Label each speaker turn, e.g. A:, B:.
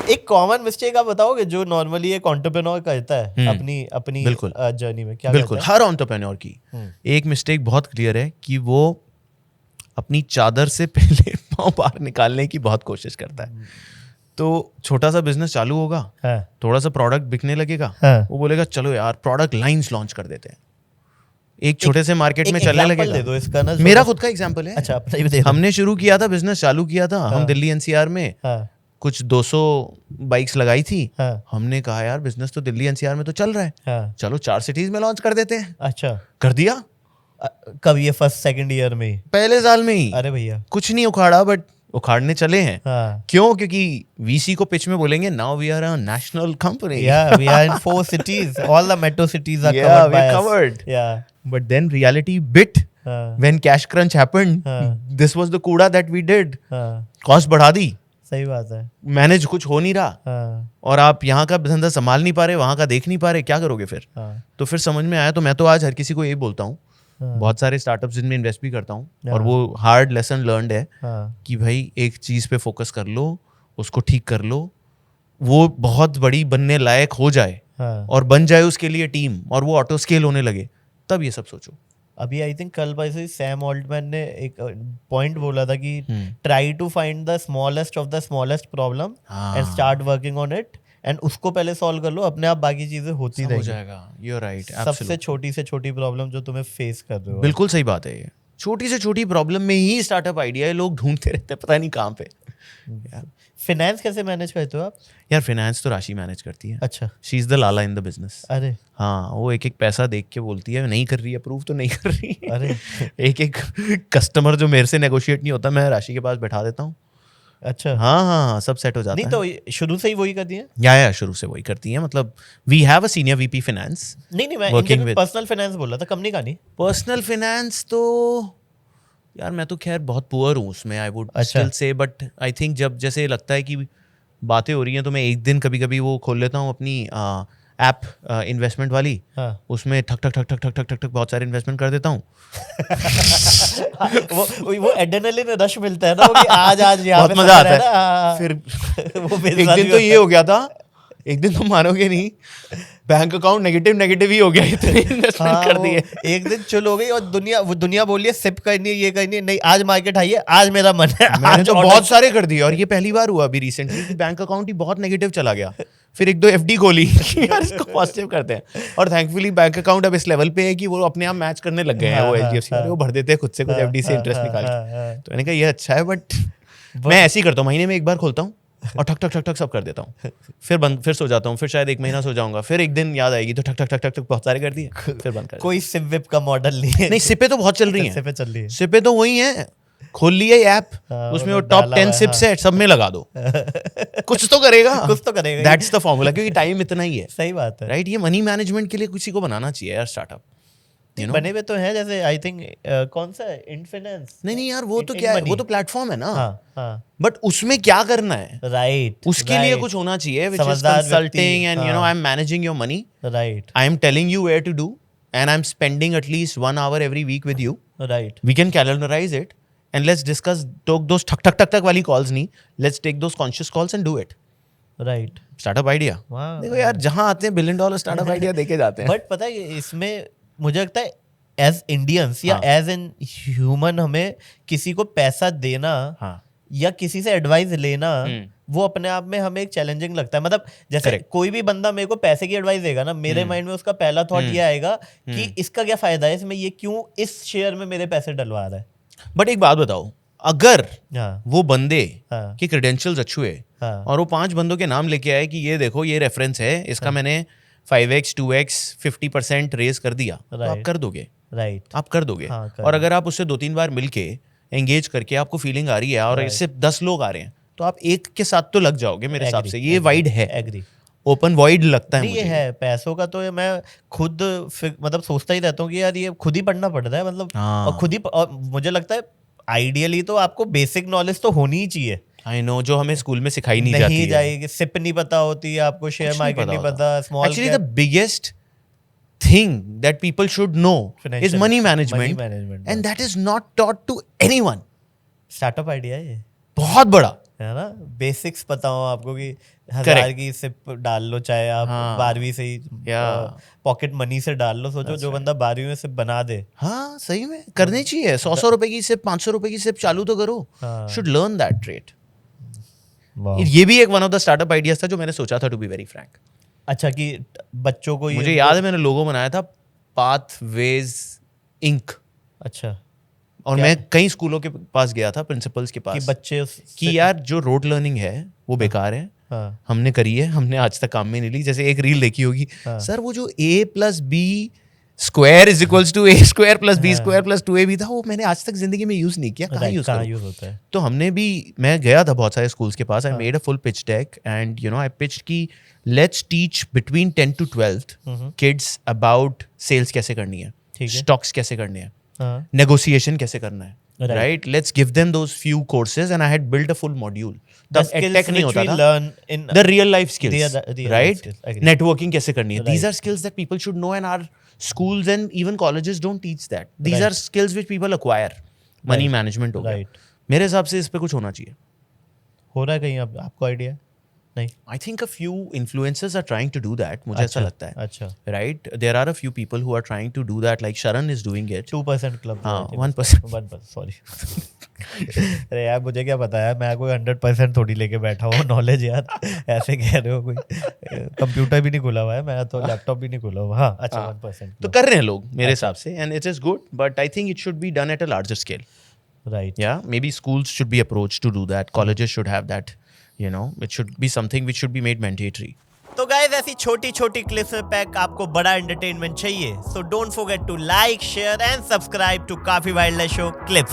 A: एक common mistake आप बताओगे जो नॉर्मली एक एंटरप्रेन्योर करता है अपनी जर्नी में? क्या
B: बिल्कुल, हर एंटरप्रेन्योर की एक मिस्टेक बहुत क्लियर है कि वो अपनी चादर से पहले पाँव बाहर निकालने की बहुत कोशिश करता है। तो छोटा सा बिजनेस चालू होगा, थोड़ा सा प्रोडक्ट बिकने लगेगा, वो बोलेगा चलो यार प्रोडक्ट लाइंस लॉन्च कर देते हैं, एक छोटे से मार्केट में चलने लगेगा।
A: दे दो इसका ना,
B: मेरा खुद का एग्जांपल है।
A: अच्छा,
B: हमने शुरू किया था, बिजनेस चालू किया था, हम दिल्ली एनसीआर में कुछ 200 बाइक्स लगाई थी। हमने कहा यार बिजनेस तो दिल्ली एनसीआर में तो चल रहा है, चलो 4 सिटीज में लॉन्च कर देते हैं।
A: अच्छा,
B: कर दिया।
A: कब? ये फर्स्ट सेकंड ईयर में ही?
B: पहले साल में ही।
A: अरे भैया,
B: कुछ नहीं उखाड़ा, बट उखाड़ने चले हैं। क्यों? क्योंकि वीसी को पिच में बोलेंगे now we are a national company,
A: we are in 4 cities, all the metro cities are
B: covered. But then reality bit when cash crunch happened, this was the कूड़ा दैट वी डिड। कॉस्ट बढ़ा दी।
A: सही बात है।
B: Manage कुछ हो नहीं रहा, और आप यहाँ का धंधा संभाल नहीं पा रहे, वहां का देख नहीं पा रहे, क्या करोगे फिर? तो फिर समझ में आया। तो मैं तो आज हर किसी को यही बोलता हूँ, बहुत सारे स्टार्टअप्स जिनमें इन्वेस्ट भी करता हूँ, और वो हार्ड लेसन लर्नड है कि भाई एक चीज पे फोकस कर लो, उसको ठीक कर लो, वो बहुत बड़ी बनने लायक हो जाए और बन जाए उसके लिए टीम, और वो ऑटो स्केल होने लगे, तब ये सब सोचो।
A: अभी आई थिंक कल वैसे सैम ऑल्टमैन ने एक पॉइंट बोला था कि try to find the smallest of the smallest problem and start working on it, and उसको पहले सॉल्व कर लो, अपने आप बाकी चीजें होती रहेंगी।
B: हो जाएगा। You are right.
A: सबसे छोटी से छोटी प्रॉब्लम जो तुम्हें फेस कर रहे हो।
B: बिल्कुल सही बात है। ये छोटी से छोटी प्रॉब्लम में ही स्टार्टअप आइडिया है, लोग ढूंढते रहते हैं, पता नहीं कहाँ पे।
A: फाइनेंस कैसे मैनेज करते हो आप?
B: यार फाइनेंस तो राशि मैनेज करती है।
A: अच्छा,
B: she is the Lala in the business.
A: अरे
B: हाँ, वो एक एक पैसा देख के बोलती है, नहीं कर रही, अप्रूव तो नहीं कर रही।
A: अरे
B: एक एक कस्टमर जो मेरे से नेगोशिएट नहीं होता, मैं राशि के पास बैठा देता हूँ।
A: अच्छा,
B: हाँ, सब सेट हो जाता है।
A: नहीं तो शुरू से ही वही करती है?
B: या शुरू से वही करती है। मतलब we have a senior VP finance.
A: नहीं, मैं पर्सनल फाइनेंस बोल रहा था, कंपनी का नहीं।
B: पर्सनल फाइनेंस तो यार मैं तो खैर बहुत पुअर हूँ उसमें, I would still say, but I think जब जैसे लगता है कि बातें हो रही हैं, तो मैं एक दिन कभी कभी वो खोल लेता हूँ अपनी ऐप इन्वेस्टमेंट वाली। उसमें ठक ठक ठक ठक ठक ठक ठक ठक बहुत सारे इन्वेस्टमेंट कर देता हूँ।
A: वो एड्रेनलिन रश मिलता है ना, वो कि आज यहाँ पे
B: मजा आता है। फिर
A: वो
B: एक दिन तो ये हो गया था, एक दिन तुम मानोगे नहीं, बैंक अकाउंट नेगेटिव ही हो गया, इतने इन्वेस्टमेंट कर दिए।
A: एक दिन चुल हो गई, और दुनिया बोली है सिप करनी है, ये करनी है, नहीं आज मार्केट हाई है, आज मेरा मन है।
B: मैंने तो बहुत सारे कर दिए, और ये पहली बार हुआ अभी रिसेंटली कि बैंक अकाउंट ही बहुत नेगेटिव चला गया। फिर 1-2 एफडी खोली यार इसको पॉजिटिव करते हैं, और थैंकफुली बैंक अकाउंट अब इस लेवल पे है कि वो अपने आप मैच करने लग गए हैं। वो एचडीएफसी वाले वो भर देते हैं खुद से कुछ एफडी से इंटरेस्ट निकाल के। तो मैंने कहा ये अच्छा है, बट मैं ऐसे ही करता हूँ, महीने में एक बार खोलता हूँ और ठक ठक ठक ठक सब कर देता हूँ, फिर सो जाता हूँ, फिर शायद 1 महीना सो जाऊंगा, फिर एक दिन याद आएगी तो ठक ठक ठक ठक ठक बहुत सारे कर दिए, फिर बंद कर।
A: कोई सिप विप का मॉडल नहीं है?
B: नहीं, सिपे तो बहुत चल रही हैं।
A: सिपे चल रही है।
B: सिपे तो वही है, खोल लिया ऐप, उसमें वो टॉप 10 सिप्स है, सब में लगा दो। कुछ तो करेगा, दैट्स द फॉर्मूला, क्योंकि टाइम इतना ही है।
A: सही बात है,
B: राइट। ये मनी मैनेजमेंट के लिए किसी को बनाना चाहिए यार स्टार्टअप।
A: बने हुए तो है, जैसे आई थिंक कौन सा है, इनफिनेंस।
B: नहीं यार, वो तो क्या है, वो तो प्लेटफॉर्म है ना। बट उसमें क्या करना है,
A: राइट,
B: उसके लिए कुछ होना चाहिए, which is consulting and I am managing your money,
A: right,
B: I am telling you where to do and I am spending at least 1 hour every week with you,
A: right.
B: We can calendarize it and let's discuss those ठक ठक ठक ठक वाली calls नहीं, let's take those conscious calls and do it,
A: right?
B: startup idea। देखो यार, जहां आते हैं $1 billion startup idea देके जाते हैं।
A: बट पता है इसमें मुझे लगता है एज इंडियंस या एज एन ह्यूमन, हमें किसी को पैसा देना या किसी से एडवाइस लेना, वो अपने आप में हमें एक चैलेंजिंग लगता है। मतलब जैसे कोई भी बंदा मेरे को पैसे की एडवाइस देगा ना, मेरे माइंड में उसका पहला थॉट ये आएगा कि इसका क्या फायदा है इसमें, ये क्यों इस शेयर में मेरे पैसे डलवा रहा है।
B: बट एक बात बताओ, अगर वो बंदे के क्रेडेंशियल्स अच्छे है और वो 5 बंदों के नाम लेके आए कि ये देखो ये रेफरेंस है, इसका मैंने 5x 2x 50% रेज कर दिया, तो आप कर दोगे, राइट, आप कर दोगे। और अगर आप उससे 2-3 बार मिलके एंगेज करके आपको फीलिंग आ रही है और इससे 10 लोग आ रहे हैं, तो आप एक के साथ तो लग जाओगे मेरे हिसाब से। ये वाइड है, एग्री, ओपन वाइड लगता है मुझे।
A: ये है पैसों का, तो मैं खुद मतलब सोचता ही रहता हूँ कि यार ये खुद ही पढ़ना पड़ता है, मतलब और खुद ही, और मुझे लगता है आइडियली तो आपको बेसिक नॉलेज तो होनी ही चाहिए।
B: आई नो, जो हमें स्कूल में सिखाई नहीं जाती है।
A: जाएगी, सिप नहीं पता होती है आपको, शेयर मार्केट नहीं पता, small.
B: Actually the biggest thing that people should know is money management, and that is not taught to anyone.
A: Startup idea है
B: बहुत बड़ा
A: है ना, बेसिक्स पता हो आपको कि 1000 की सिप डाल लो, चाहे आप 12वीं से ही पॉकेट मनी से डाल लो। सोचो जो बंदा 12वीं में सिप बना दे।
B: हाँ सही में करनी चाहिए। 100 रुपए की सिप, 500 रुपए की सिप चालू तो करो। Should learn that trade. ये भी एक one of the startup ideas था जो मैंने सोचा था, टू बी वेरी फ्रैंक।
A: अच्छा, कि बच्चों को
B: मुझे याद है मैंने लोगो बनाया था पाथवेज इंक।
A: अच्छा,
B: और मैं कई स्कूलों के पास गया था, प्रिंसिपल्स के पास,
A: कि बच्चे
B: कि यार जो रोड लर्निंग है वो बेकार है। हमने करी है, हमने आज तक काम में नहीं ली। जैसे एक रील देखी होगी, सर वो जो a+b² = a²+b² भी था, वो मैंने आज तक जिंदगी में यूज नहीं किया। कहाँ यूज होता है? तो हमने भी, मैं गया था बहुत सारे स्कूल्स के पास, I made a full pitch deck and you know I pitched की let's teach between 10 to 12 kids about sales कैसे करनी है, स्टॉक्स कैसे करने हैं, नेगोशिएशन कैसे करना है, right? Let's give them those few courses and I had built a full module. तब tech नहीं होता था, the real life skills, right? Networking कैसे करनी है, these are skills that people should know and our schools and even colleges don't teach that. These are skills which people acquire. Money management हो गया। मेरे हिसाब से इस पे कुछ होना चाहिए।
A: हो रहा है कहीं आपको आइडिया? नहीं,
B: I think a few influencers are trying to do that. मुझे ऐसा लगता है।
A: अच्छा,
B: right? There are a few people who are trying to do that. Like Sharan is doing it.
A: 2% club।
B: हाँ, 1%।
A: सॉरी। अरे यार मुझे क्या पता है, मैं कोई 100% थोड़ी लेके बैठा हूँ नॉलेज यार। ऐसे कह रहे हो, कोई कंप्यूटर भी नहीं खुला हुआ है, मैं तो लैपटॉप भी नहीं खुला हुआ। हाँ, अच्छा 1%।
B: तो कर रहे हैं लोग मेरे हिसाब से, and it is good, but I think it should be done at a larger scale.
A: Right.
B: Yeah, maybe schools should be approached to do that. Colleges should have that. You know, it should be something which should be made mandatory.
A: तो guys ऐसी छोटी छोटी clips में pack आपको बड़ा entertainment चाहिए, so don't forget to like, share and subscribe to काफी wild life show clips.